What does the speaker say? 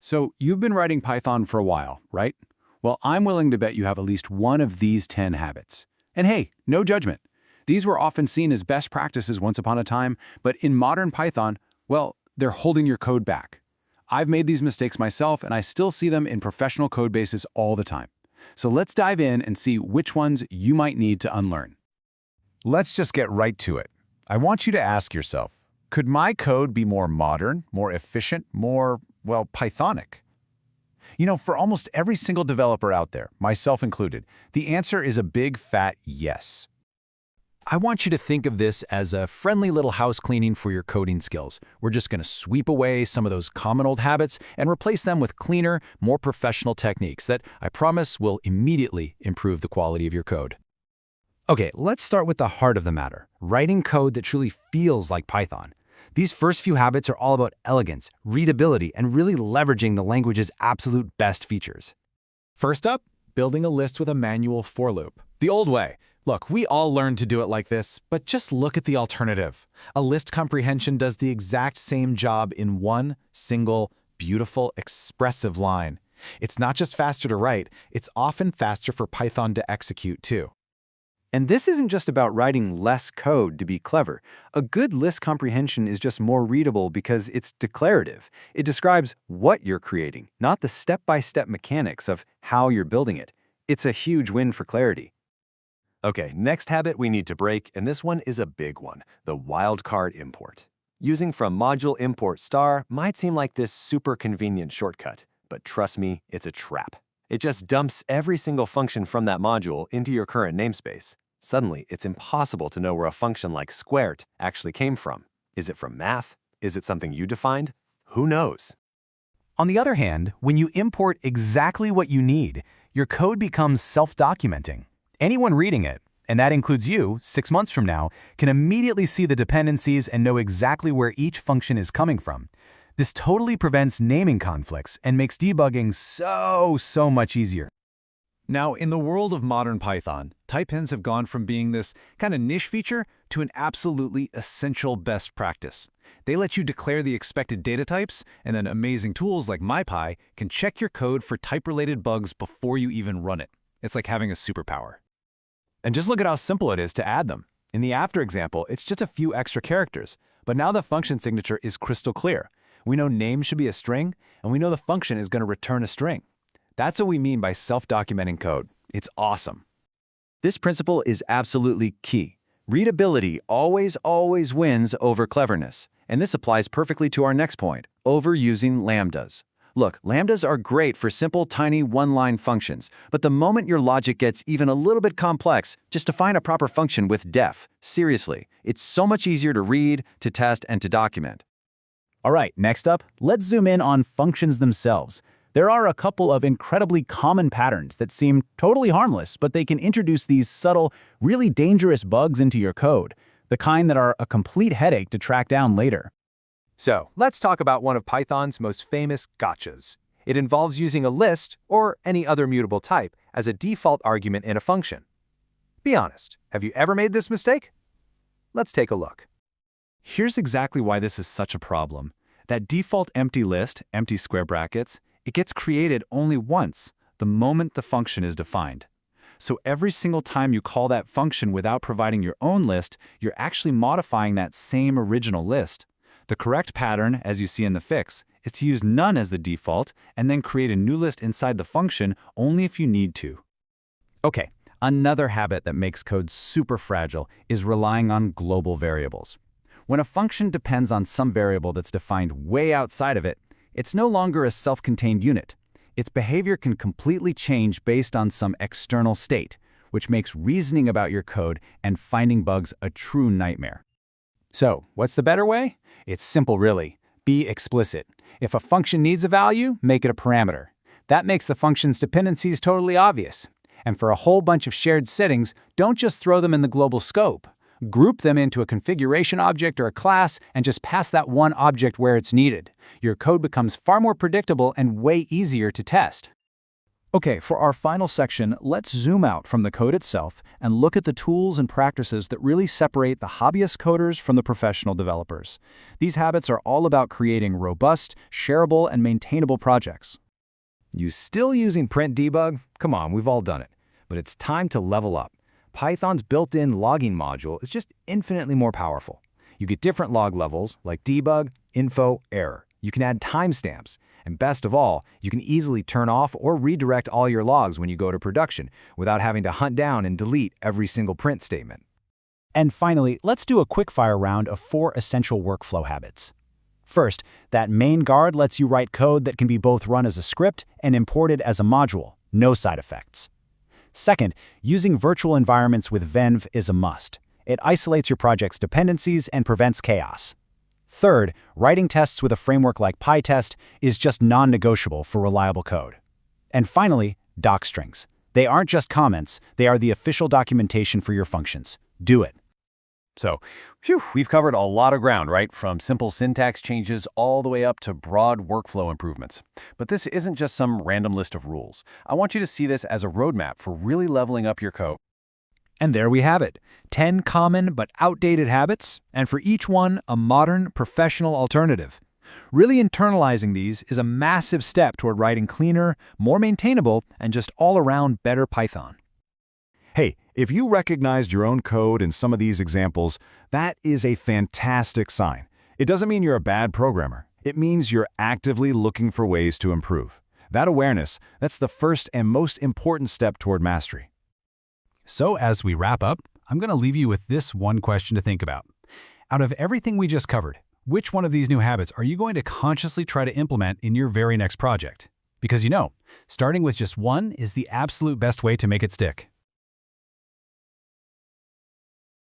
So you've been writing Python for a while, right? Well, I'm willing to bet you have at least one of these 10 habits. And hey, no judgment. These were often seen as best practices once upon a time, but in modern Python, well, they're holding your code back. I've made these mistakes myself, and I still see them in professional code bases all the time. So let's dive in and see which ones you might need to unlearn. Let's just get right to it. I want you to ask yourself, could my code be more modern, more efficient, more, well, Pythonic? You know, for almost every single developer out there, myself included, the answer is a big fat yes. I want you to think of this as a friendly little house cleaning for your coding skills. We're just going to sweep away some of those common old habits and replace them with cleaner, more professional techniques that I promise will immediately improve the quality of your code. Okay, let's start with the heart of the matter, writing code that truly feels like Python. These first few habits are all about elegance, readability, and really leveraging the language's absolute best features. First up, building a list with a manual for loop. The old way. Look, we all learned to do it like this, but just look at the alternative. A list comprehension does the exact same job in one single, beautiful, expressive line. It's not just faster to write, it's often faster for Python to execute too. And this isn't just about writing less code to be clever. A good list comprehension is just more readable because it's declarative. It describes what you're creating, not the step-by-step mechanics of how you're building it. It's a huge win for clarity. Okay, next habit we need to break, and this one is a big one, the wildcard import. Using from module import star might seem like this super convenient shortcut, but trust me, it's a trap. It just dumps every single function from that module into your current namespace. Suddenly, it's impossible to know where a function like squared actually came from. Is it from math? Is it something you defined? Who knows? On the other hand, when you import exactly what you need, your code becomes self-documenting. Anyone reading it, and that includes you, 6 months from now, can immediately see the dependencies and know exactly where each function is coming from. This totally prevents naming conflicts and makes debugging so much easier. Now, in the world of modern Python, type-ins have gone from being this kind of niche feature to an absolutely essential best practice. They let you declare the expected data types, and then amazing tools like MyPy can check your code for type-related bugs before you even run it. It's like having a superpower. And just look at how simple it is to add them. In the after example, it's just a few extra characters, but now the function signature is crystal clear. We know name should be a string, and we know the function is going to return a string. That's what we mean by self-documenting code. It's awesome. This principle is absolutely key. Readability always wins over cleverness. And this applies perfectly to our next point, overusing lambdas. Look, lambdas are great for simple, tiny, one-line functions, but the moment your logic gets even a little bit complex, just define a proper function with def. Seriously, it's so much easier to read, to test, and to document. All right, next up, let's zoom in on functions themselves. There are a couple of incredibly common patterns that seem totally harmless, but they can introduce these subtle, really dangerous bugs into your code, the kind that are a complete headache to track down later. So, let's talk about one of Python's most famous gotchas. It involves using a list, or any other mutable type, as a default argument in a function. Be honest, have you ever made this mistake? Let's take a look. Here's exactly why this is such a problem. That default empty list, empty square brackets, it gets created only once, the moment the function is defined. So every single time you call that function without providing your own list, you're actually modifying that same original list. The correct pattern, as you see in the fix, is to use none as the default and then create a new list inside the function only if you need to. Okay, another habit that makes code super fragile is relying on global variables. When a function depends on some variable that's defined way outside of it, it's no longer a self-contained unit. Its behavior can completely change based on some external state, which makes reasoning about your code and finding bugs a true nightmare. So, what's the better way? It's simple, really. Be explicit. If a function needs a value, make it a parameter. That makes the function's dependencies totally obvious. And for a whole bunch of shared settings, don't just throw them in the global scope. Group them into a configuration object or a class and just pass that one object where it's needed. Your code becomes far more predictable and way easier to test. Okay, for our final section, let's zoom out from the code itself and look at the tools and practices that really separate the hobbyist coders from the professional developers. These habits are all about creating robust, shareable, and maintainable projects. You still using print debug? Come on, we've all done it. But it's time to level up. Python's built-in logging module is just infinitely more powerful. You get different log levels like debug, info, error. You can add timestamps. And best of all, you can easily turn off or redirect all your logs when you go to production without having to hunt down and delete every single print statement. And finally, let's do a quick-fire round of 4 essential workflow habits. First, that main guard lets you write code that can be both run as a script and imported as a module, no side effects. Second, using virtual environments with venv is a must. It isolates your project's dependencies and prevents chaos. Third, writing tests with a framework like PyTest is just non-negotiable for reliable code. And finally, Docstrings. They aren't just comments, they are the official documentation for your functions. Do it. So, we've covered a lot of ground, right? From simple syntax changes all the way up to broad workflow improvements. But this isn't just some random list of rules. I want you to see this as a roadmap for really leveling up your code. And there we have it, 10 common but outdated habits, and for each one, a modern, professional alternative. Really internalizing these is a massive step toward writing cleaner, more maintainable, and just all-around better Python. Hey, if you recognized your own code in some of these examples, that is a fantastic sign. It doesn't mean you're a bad programmer. It means you're actively looking for ways to improve. That awareness, that's the first and most important step toward mastery. So as we wrap up, I'm going to leave you with this one question to think about. Out of everything we just covered, which one of these new habits are you going to consciously try to implement in your very next project? Because starting with just one is the absolute best way to make it stick.